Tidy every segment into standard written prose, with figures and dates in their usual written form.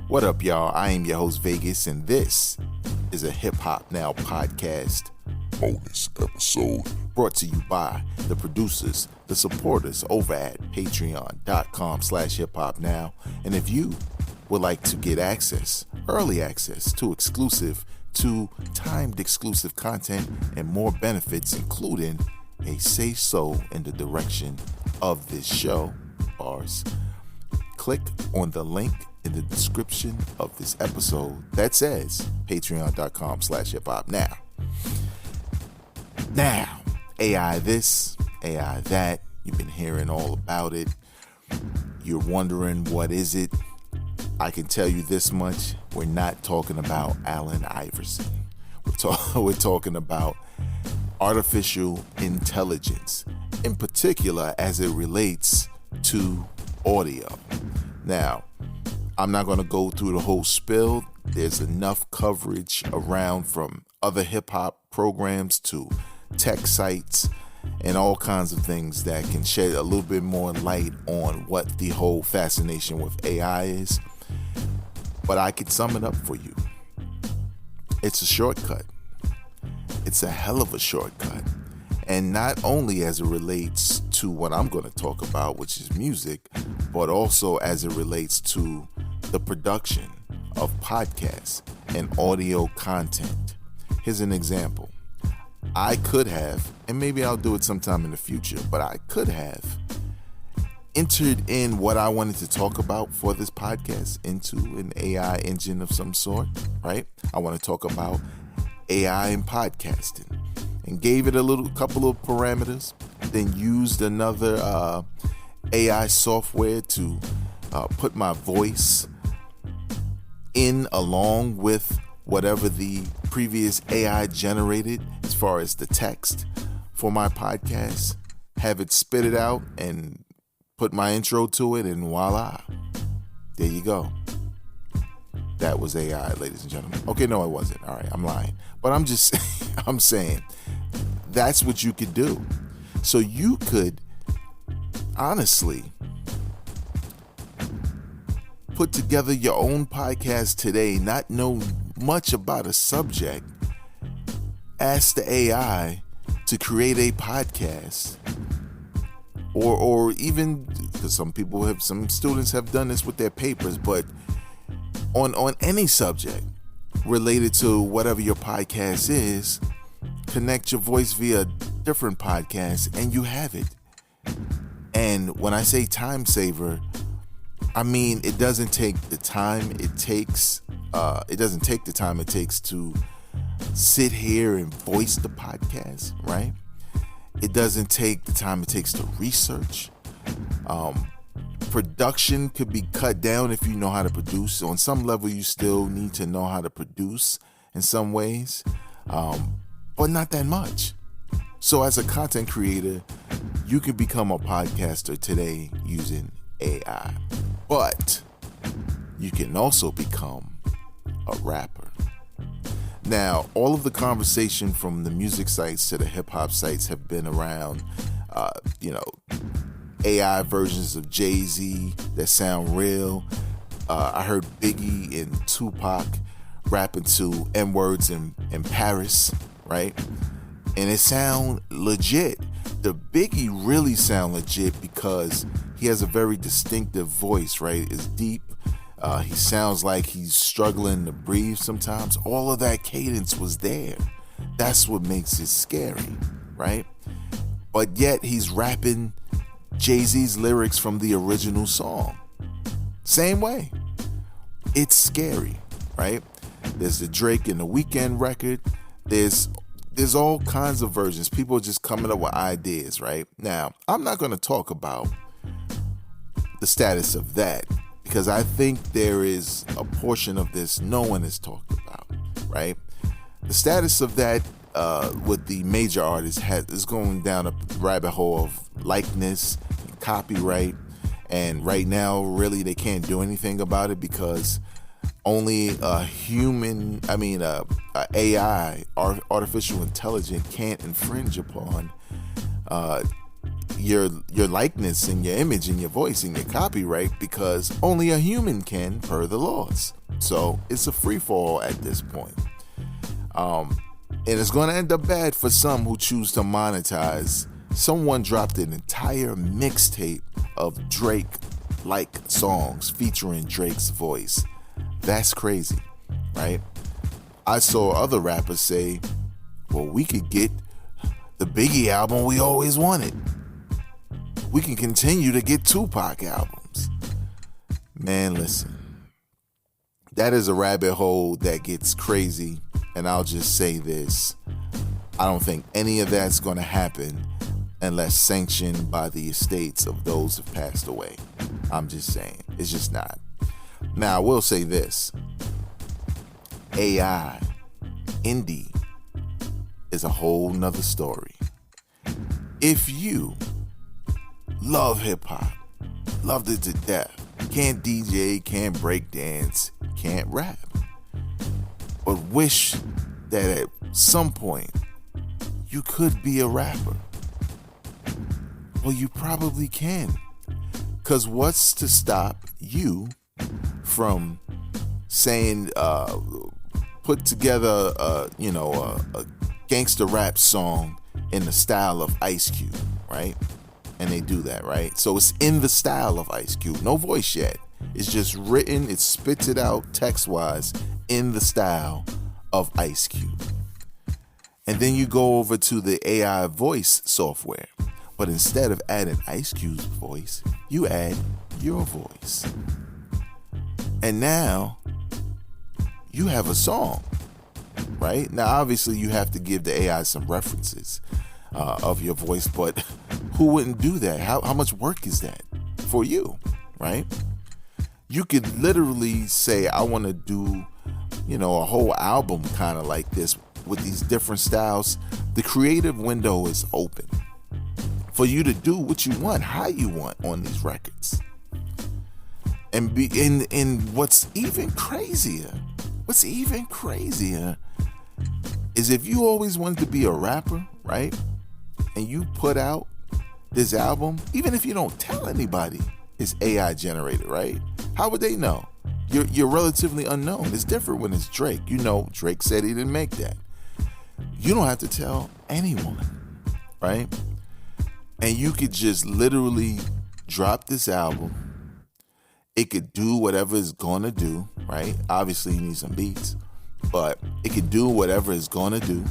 What up, y'all? I am your host, Vegas, and this is a Hip Hop Now podcast bonus episode brought to you by the producers, the supporters over at patreon.com/hiphopnow. And if you would like to get early access to timed exclusive content and more benefits, including a say so in the direction of this show, bars, click on the link in the description of this episode that says patreon.com/hiphopnow. Now, AI this, AI that, you've been hearing all about it. You're wondering, what is it? I can tell you this much: we're not talking about Allen Iverson. We're talking about artificial intelligence, in particular as it relates to audio. Now, I'm not going to go through the whole spill. There's enough coverage around, from other hip hop programs to tech sites and all kinds of things, that can shed a little bit more light on what the whole fascination with AI is. But I can sum it up for you. It's a shortcut. It's a hell of a shortcut. And not only as it relates to what I'm going to talk about, which is music, but also as it relates to the production of podcasts and audio content. Here's an example. I could have, and maybe I'll do it sometime in the future, but I could have entered in what I wanted to talk about for this podcast into an AI engine of some sort, right? I want to talk about AI and podcasting, and gave it a couple of parameters, then used another AI software to put my voice in along with whatever the previous AI generated as far as the text for my podcast, have it spit it out and put my intro to it, and voila, there you go. That was AI, ladies and gentlemen. Okay, no, it wasn't. All right, I'm lying. But I'm saying that's what you could do. So you could honestly put together your own podcast today, not know much about a subject, ask the AI to create a podcast, or even, because some students have done this with their papers, but on any subject related to whatever your podcast is, connect your voice via different podcasts and you have it. And when I say time saver, I mean it doesn't take the time it takes. It doesn't take the time it takes to sit here and voice the podcast, right? It doesn't take the time it takes to research. Production could be cut down if you know how to produce. On some level, you still need to know how to produce in some ways, but not that much. So as a content creator, you can become a podcaster today using AI, but you can also become a rapper. Now, all of the conversation from the music sites to the hip hop sites have been around, AI versions of Jay-Z that sound real. I heard Biggie and Tupac rapping to N-words in Paris, right? And it sound legit. The Biggie really sound legit because he has a very distinctive voice, right? It's deep. He sounds like he's struggling to breathe sometimes. All of that cadence was there. That's what makes it scary, right? But yet he's rapping Jay-Z's lyrics from the original song. Same way. It's scary, right? There's the Drake and the Weeknd record. There's all kinds of versions. People are just coming up with ideas, right? Now, I'm not going to talk about the status of that, because I think there is a portion of this no one has talked about, right? The status of that with the major artists is going down a rabbit hole of likeness and copyright, and right now really they can't do anything about it because only AI, artificial intelligence, can't infringe upon your likeness and your image and your voice and your copyright, because only a human can per the laws. So it's a free fall at this point. And it's going to end up bad for some who choose to monetize. Someone dropped an entire mixtape of Drake-like songs featuring Drake's voice. That's crazy, right? I saw other rappers say, well, we could get the Biggie album we always wanted. We can continue to get Tupac albums. Man, listen. That is a rabbit hole that gets crazy. And I'll just say this. I don't think any of that's going to happen unless sanctioned by the estates of those who've passed away. I'm just saying. It's just not. Now, I will say this. AI, indie, is a whole nother story. If you love hip-hop, loved it to death, can't DJ, can't break dance, can't rap, but wish that at some point you could be a rapper, well, you probably can. Because what's to stop you from saying, put together, a gangster rap song in the style of Ice Cube, right? And they do that, right? So it's in the style of Ice Cube. No voice yet. It's just written, it spits it out text-wise in the style of Ice Cube. And then you go over to the AI voice software. But instead of adding Ice Cube's voice, you add your voice. And now you have a song, right? Now, obviously, you have to give the AI some references of your voice, but who wouldn't do that? How much work is that for you, right? You could literally say, I want to do, a whole album kind of like this with these different styles. The creative window is open for you to do what you want, how you want on these records. And be in what's even crazier is if you always wanted to be a rapper, right? And you put out this album, even if you don't tell anybody it's AI generated, right? How would they know? You're relatively unknown. It's different when it's Drake. Drake said he didn't make that. You don't have to tell anyone, right? And you could just literally drop this album. It could do whatever it's gonna do, right? Obviously, you need some beats, but it could do whatever it's gonna do.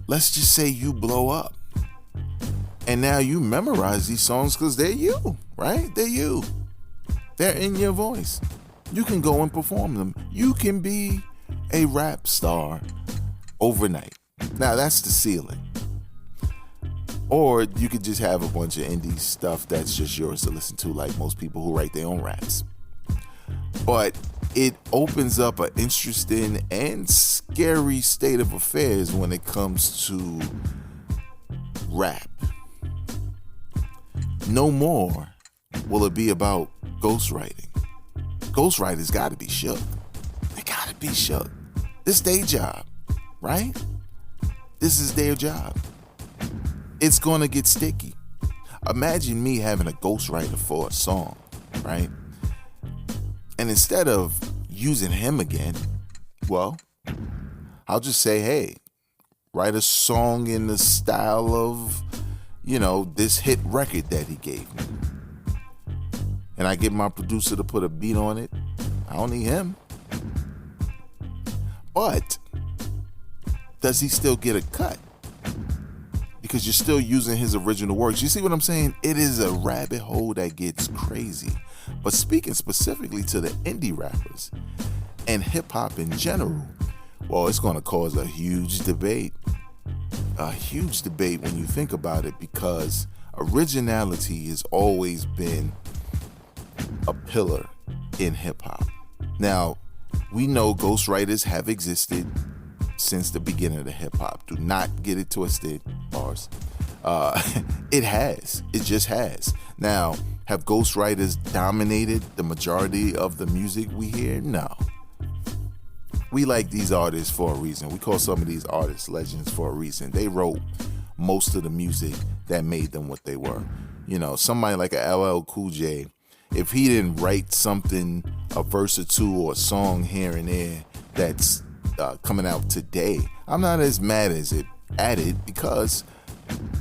Let's just say you blow up. And now you memorize these songs because they're you, right? They're you. They're in your voice. You can go and perform them. You can be a rap star overnight. Now, that's the ceiling. Or you could just have a bunch of indie stuff that's just yours to listen to, like most people who write their own raps. But it opens up an interesting and scary state of affairs when it comes to rap. No more will it be about ghostwriting. Ghostwriters got to be shook. They got to be shook. This is their job, right? This is their job. It's going to get sticky. Imagine me having a ghostwriter for a song, right? And instead of using him again, well, I'll just say, hey, write a song in the style of, this hit record that he gave me. And I get my producer to put a beat on it. I don't need him. But does he still get a cut? Because you're still using his original works. You see what I'm saying? It is a rabbit hole that gets crazy. But speaking specifically to the indie rappers and hip hop in general, well, it's going to cause a huge debate. A huge debate when you think about it, because originality has always been a pillar in hip hop. Now, we know ghostwriters have existed since the beginning of the hip hop. Do not get it twisted, bars. It has. It just has. Now, have ghostwriters dominated the majority of the music we hear? No. We like these artists for a reason. We call some of these artists legends for a reason. They wrote most of the music that made them what they were. You know, somebody like a LL Cool J, if he didn't write something, a verse or two or a song here and there that's coming out today, I'm not as mad at it because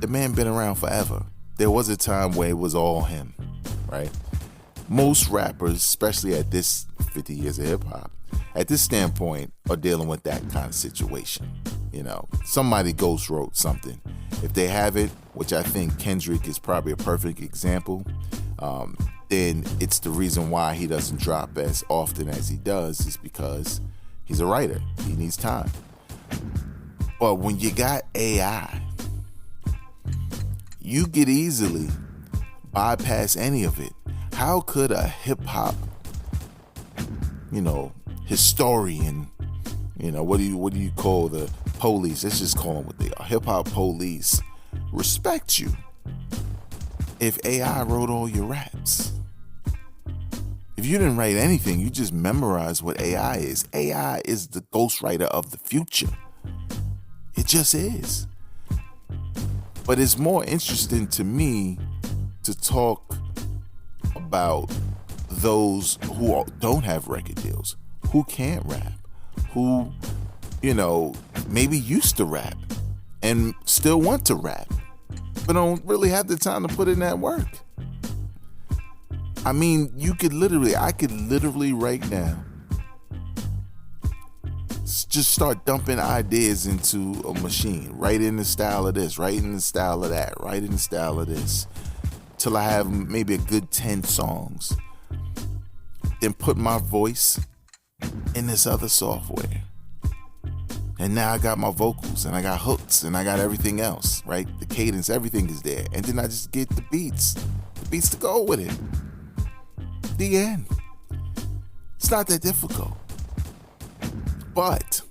the man been around forever. There was a time where it was all him, right? Most rappers, especially at this 50 years of hip hop, at this standpoint, are dealing with that kind of situation. You know, somebody ghost wrote something. If they have it, which I think Kendrick is probably a perfect example, then it's the reason why he doesn't drop as often as he does is because he's a writer. He needs time. But when you got AI, you could easily bypass any of it. How could a hip hop, historian, what do you call the police? Let's just call them what they are. Hip hop police respect you if AI wrote all your raps. If you didn't write anything, you just memorized what AI is. AI is the ghostwriter of the future. It just is. But it's more interesting to me to talk about those who don't have record deals, who can't rap, who, maybe used to rap and still want to rap, but don't really have the time to put in that work. I mean, I could literally right now just start dumping ideas into a machine, write in the style of this, write in the style of that, write in the style of this, till I have maybe a good 10 songs. Then put my voice in this other software. And now I got my vocals and I got hooks and I got everything else, right? The cadence, everything is there. And then I just get the beats to go with it. The end. It's not that difficult. But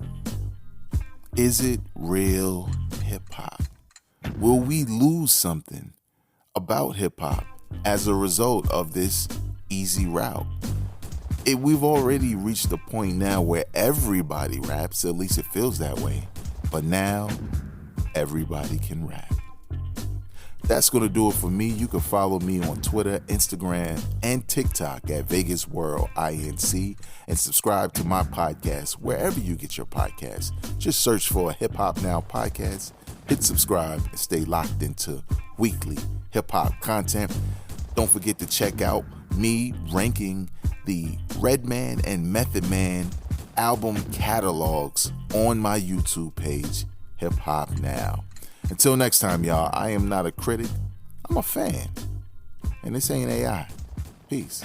is it real hip hop? Will we lose something about hip hop as a result of this easy route? We've already reached the point now where everybody raps, at least it feels that way. But now everybody can rap. That's going to do it for me. You can follow me on Twitter, Instagram, and TikTok at VegasWorldINC and subscribe to my podcast wherever you get your podcasts. Just search for a Hip Hop Now podcast, hit subscribe, and stay locked into weekly hip hop content. Don't forget to check out me ranking the Redman and Method Man album catalogs on my YouTube page, Hip Hop Now. Until next time, y'all, I am not a critic. I'm a fan. And this ain't AI. Peace.